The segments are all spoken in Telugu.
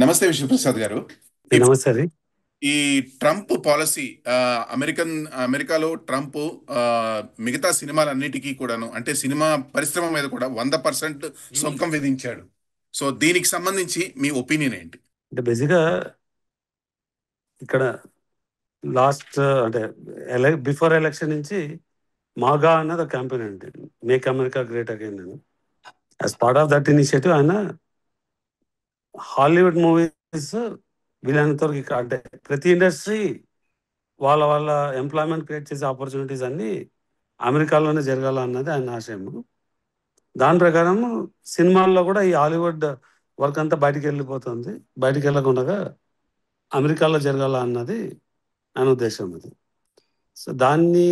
నమస్తే విశ్వప్రసాద్ గారు. ఈ నమస్తే అది. ఈ ట్రంప్ పాలసీ, అమెరికాలో ట్రంప్ ఆ, మిగతా సినిమాలన్నిటికీ కూడాను, అంటే సినిమా పరిశ్రమ మీద కూడా 100% సుంకం విధించాడు. సో దీనికి సంబంధించి మీ ఒపీనియన్ ఏంటి? అంటే బేసిక్గా ఇక్కడ లాస్ట్ అంటే బిఫోర్ ఎలక్షన్ నుంచి మాగా అన్నది ఒక క్యాంపెయిన్ అండి, మేక్ అమెరికా గ్రేట్ అగైన్ అని. As part of that initiative ఆయన హాలీవుడ్ మూవీస్ వీళ్ళంత వరకు ఇక్కడ అంటే ప్రతి ఇండస్ట్రీ వాళ్ళ వాళ్ళ ఎంప్లాయ్మెంట్ క్రియేట్ చేసే ఆపర్చునిటీస్ అన్ని అమెరికాలోనే జరగాల అన్నది ఆయన ఆశయం. దాని ప్రకారం సినిమాల్లో కూడా ఈ హాలీవుడ్ వర్క్ అంతా బయటికి వెళ్ళిపోతుంది, బయటికి వెళ్ళకుండా అమెరికాలో జరగాల అన్నది ఆయన ఉద్దేశం. అది సో దాన్ని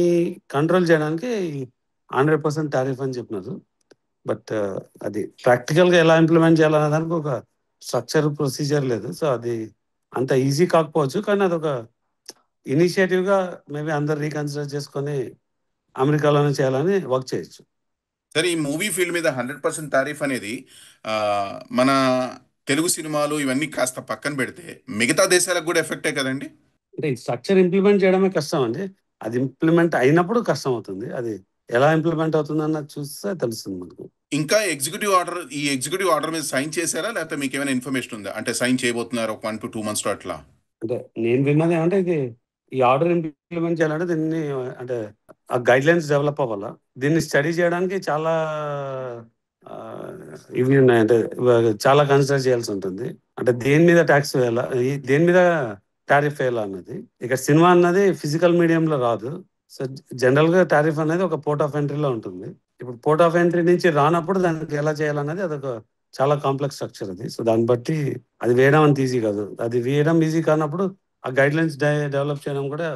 కంట్రోల్ చేయడానికి 100% టారిఫ్ అని చెప్పినారు. బట్ అది ప్రాక్టికల్గా ఎలా ఇంప్లిమెంట్ చేయాలనే దానికి ఒక స్ట్రక్చర్ ప్రొసీజర్ లేదు. సో అది అంత ఈజీ కాకపోవచ్చు, కానీ అది ఒక ఇనిషియేటివ్గా మేబీ అందరు రీకన్సిడర్ చేసుకొని అమెరికాలోనే చేయాలని వర్క్ చేయొచ్చు. సరే, ఈ మూవీ ఫీల్డ్ మీద 100% తారీఫ్ అనేది ఆ, మన తెలుగు సినిమాలు ఇవన్నీ కాస్త పక్కన పెడితే మిగతా దేశాలకు కూడా ఎఫెక్టే కదండి. అంటే ఈ స్ట్రక్చర్ ఇంప్లిమెంట్ చేయడమే కష్టం అండి. అది ఇంప్లిమెంట్ అయినప్పుడు కష్టం అవుతుంది. అది ఎలా ఇంప్లిమెంట్ అవుతుంది అన్నది చూస్తే తెలుస్తుంది మనకు. ఇంకా ఎగ్జిక్యూటివ్ ఆర్డర్ మీద సైన్ చేశారా, లేకపోతే మీకు ఏమైనా ఇన్ఫర్మేషన్ ఉందా? అంటే సైన్ చేయబోతున్నారు ఒక 1 to 2 months అట్లా. అంటే నేను విన్నది ఏమంటే ఇది ఈ ఆర్డర్ ఇంప్లిమెంట్ చేయాలంటే దీన్ని అంటే ఆ గైడ్ లైన్స్ డెవలప్ అవ్వాలా. దీన్ని స్టడీ చేయడానికి చాలా ఆ, ఇవి ఉన్నాయి. అంటే చాలా కన్సిడర్ చేయాల్సి ఉంటుంది. అంటే దేని మీద ట్యాక్స్ వేయాలా, దేని మీద టారిఫ్ వేయాలా అన్నది. ఇక సినిమా అన్నది ఫిజికల్ మీడియంలో రాదు. సో జనరల్ గా టారిఫ్ అనేది ఒక పోర్ట్ ఆఫ్ ఎంట్రీలో ఉంటుంది. ఇప్పుడు పోర్ట్ ఆఫ్ ఎంట్రీ నుంచి రానప్పుడు దానికి ఎలా చేయాలన్నది అదొక చాలా కాంప్లెక్స్ స్ట్రక్చర్ అది. సో దాన్ని బట్టి అది వేయడం అంత ఈజీ కాదు. అది వేయడం ఈజీ కానప్పుడు ఆ గైడ్ లైన్స్ డెవలప్ చేయడం కూడా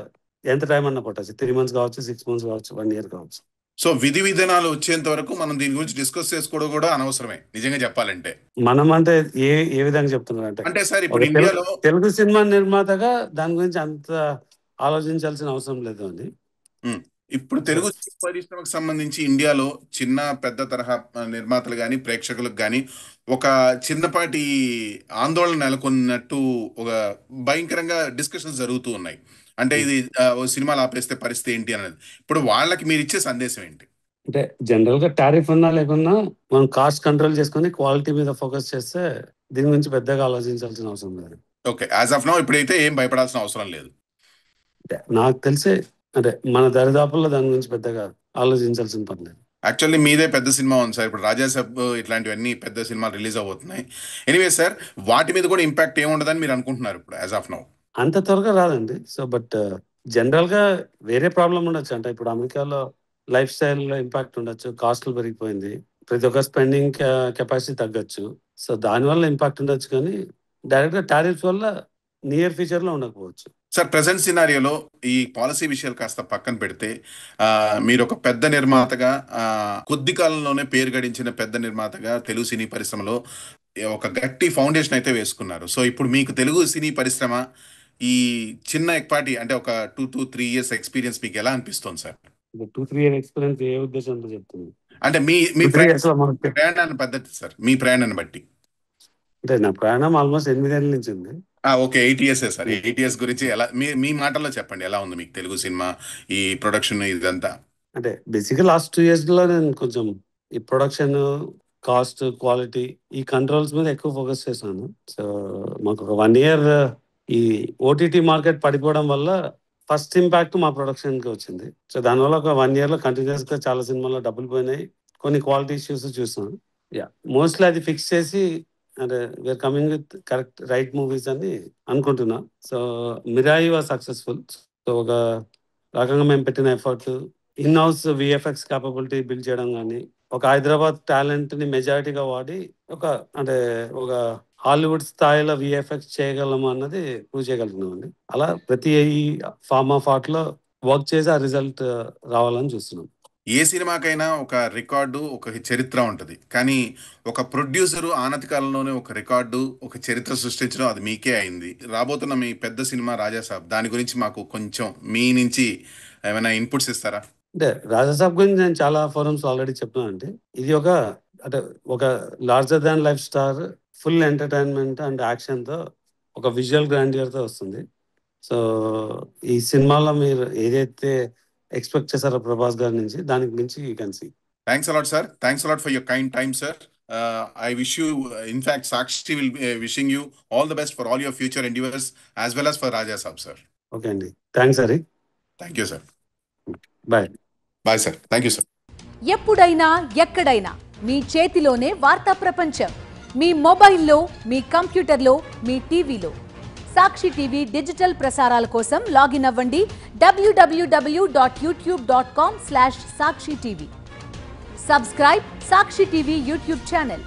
ఎంత టైం అన్నా పట్టచ్చు. 3 months కావచ్చు, 6 months కావచ్చు, 1 year కావచ్చు. సో విధి విధానాలు వచ్చేంత వరకు మనం దీని గురించి డిస్కస్ చేసుకోవడం కూడా అనవసరమే నిజంగా చెప్పాలంటే. మనం అంటే ఏ ఏ విధంగా చెప్తున్నారు అంటే అంటే సార్, ఒక ఇప్పుడు ఇండియాలో తెలుగు సినిమా నిర్మాతగా దాని గురించి అంత ఆలోచించాల్సిన అవసరం లేదు అని. ఉమ్, ఇప్పుడు సో తెలుగు సినిమా పరిశ్రమకు సంబంధించి ఇండియాలో చిన్న పెద్ద తరహా నిర్మాతలు కానీ ప్రేక్షకులకు కానీ ఒక చిన్నపాటి ఆందోళన నెలకొన్నట్టు ఒక భయంకరంగా డిస్కషన్స్ జరుగుతూ ఉన్నాయి. అంటే ఇది ఓ సినిమాలు ఆపేస్తే పరిస్థితి ఏంటి అనేది. ఇప్పుడు వాళ్ళకి మీరు ఇచ్చే సందేశం ఏంటి? అంటే జనరల్ గా టారిఫ్ ఉన్నా లేకున్నా మనం కాస్ట్ కంట్రోల్ చేసుకుని క్వాలిటీ మీద ఫోకస్ చేస్తే దీని గురించి పెద్దగా ఆలోచించాల్సిన అవసరం లేదు. ఓకే, యాజ్ ఆఫ్ నౌ ఇప్పుడైతే ఏం భయపడాల్సిన అవసరం లేదు. అంటే నాకు తెలిసే అంటే మన దరిదాపుల్లో దాని గురించి పెద్దగా ఆలోచించాల్సిన పని లేదు. యాక్చువల్లీ మీదే పెద్ద సినిమా ఉంది సార్. ఇప్పుడు రాజాసాబ్ ఇట్లాంటివన్నీ పెద్ద సినిమాలు రిలీజ్ అవబోతున్నాయి. ఎనీవే సార్, వాటి మీద కూడా ఇంపాక్ట్ ఏముండదని మీరు అనుకుంటున్నారు ఇప్పుడు యాజ్ ఆఫ్ నౌ? అంత త్వరగా రాదండి. సో బట్ జనరల్ గా వేరే ప్రాబ్లం ఉండొచ్చు. అంటే ఇప్పుడు అమెరికాలో లైఫ్ స్టైల్ లో ఇంపాక్ట్ ఉండొచ్చు, కాస్ట్లు పెరిగిపోయింది, ప్రతి ఒక్క స్పెండింగ్ కెపాసిటీ తగ్గొచ్చు. సో దానివల్ల ఇంపాక్ట్ ఉండొచ్చు, కానీ డైరెక్ట్ గా టారిఫ్స్ వల్ల నియర్ ఫ్యూచర్ లో ఉండకపోవచ్చు. సార్, ప్రజెంట్ సినారియోలో ఈ పాలసీ విషయాలు కాస్త పక్కన పెడితే ఆ, మీరు ఒక పెద్ద నిర్మాతగా, కొద్ది కాలంలోనే పేరు గడించిన పెద్ద నిర్మాతగా తెలుగు సినీ పరిశ్రమలో ఒక గట్టి ఫౌండేషన్ అయితే వేసుకున్నారు. సో ఇప్పుడు మీకు తెలుగు సినీ పరిశ్రమ ఈ చిన్న ఎక్పాటి అంటే ఒక 2 to 3 years ఎక్స్పీరియన్స్ మీకు ఎలా అనిపిస్తుంది సార్? 2-3 year ఎక్స్పీరియన్స్ ఏ ఉద్దేశంతో చెప్తుంది? అంటే మీ మీ 2-3 years లో మనకి ప్రయాణాన్ని పద్ధతి సార్, మీ ప్రయాణాన్ని బట్టి. అంటే నా ప్రయాణం ఆల్మోస్ట్ 8 ఏళ్ళ నుంచి ఉంది. Okay, 8 years sir. 8 years గురించి ఎలా, మీ మీ మాటల్లో చెప్పండి, ఎలా ఉంది మీకు తెలుగు సినిమా ఈ ప్రొడక్షన్ ఇదంతా? అంటే బేసిక్గా లాస్ట్ 2 years లో నేను కొంచెం ఈ ప్రొడక్షన్, కాస్ట్, క్వాలిటీ, ఈ కంట్రోల్స్ మీద ఎక్కువ ఫోకస్ చేశాను. సో మాకు ఒక 1 year ఈ ఓటీటీ మార్కెట్ పడిపోవడం వల్ల ఫస్ట్ ఇంపాక్ట్ మా ప్రొడక్షన్కి వచ్చింది. సో దానివల్ల ఒక 1 year లో కంటిన్యూస్ గా చాలా సినిమాల్లో డబ్బులు పోయినాయి, కొన్ని క్వాలిటీ ఇష్యూస్ చూసాను. యా, మోస్ట్లీ అది ఫిక్స్ చేసి అంటే we are coming with correct right movies అని అనుకుంటున్నా. So Mirai was successful. So ఒక రకంగా మేము పెట్టిన effort, in house VFX capability build చేయడం కానీ, ఒక హైదరాబాద్ టాలెంట్ ని మెజారిటీగా వాడి ఒక అంటే ఒక హాలీవుడ్ స్థాయిలో విఎఫ్ఎక్స్ చేయగలము అన్నది ప్రూవ్ చేయగలుగుతున్నాం అండి. అలా ప్రతి ఫార్మ్ ఆఫ్ ఆర్ట్ లో వర్క్ చేసి ఆ రిజల్ట్ రావాలని చూస్తున్నాం. ఏ సినిమాకైనా ఒక రికార్డు, ఒక చరిత్ర ఉంటుంది. కానీ ఒక ప్రొడ్యూసరు ఆనతి కాలంలోనే ఒక రికార్డు, ఒక చరిత్ర సృష్టించడం అది మీకే అయింది. రాబోతున్న మీ పెద్ద సినిమా రాజాసాబ్, దాని గురించి మాకు కొంచెం మీ నుంచి ఏమైనా ఇన్పుట్స్ ఇస్తారా? అంటే రాజాసాబ్ గురించి నేను చాలా ఫోరమ్స్ ఆల్రెడీ చెప్పానండి. ఇది ఒక అంటే ఒక larger than life star full entertainment and యాక్షన్తో ఒక విజువల్ గ్రాండియర్తో వస్తుంది. సో ఈ సినిమాలో మీరు ఏదైతే ఎక్స్పెక్ట్ చేశారో ప్రభాస్ గారి నుంచి, దానికి మించి you can see. Thanks a lot, sir. Thanks a lot for your kind time, sir. I wish you, in fact, Sakshi will be wishing you all the best for all your future endeavors as well as for Raja Saab, sir. Okay అండి, thanks Hari. Thank you, sir. Bye. Bye, sir. Thank you, sir. ఎప్పుడైనా ఎక్కడైనా మీ చేతిలోనే వార్తా ప్రపంచం. మీ మొబైల్లో, మీ కంప్యూటర్లో, మీ టీవీలో. సాక్షి టీవీ డిజిటల్ ప్రసారాల కోసం లాగిన్ అవ్వండి www.youtube.com/sakshi tv. సబ్స్క్రైబ్ సాక్షి టీవీ యూట్యూబ్ ఛానల్.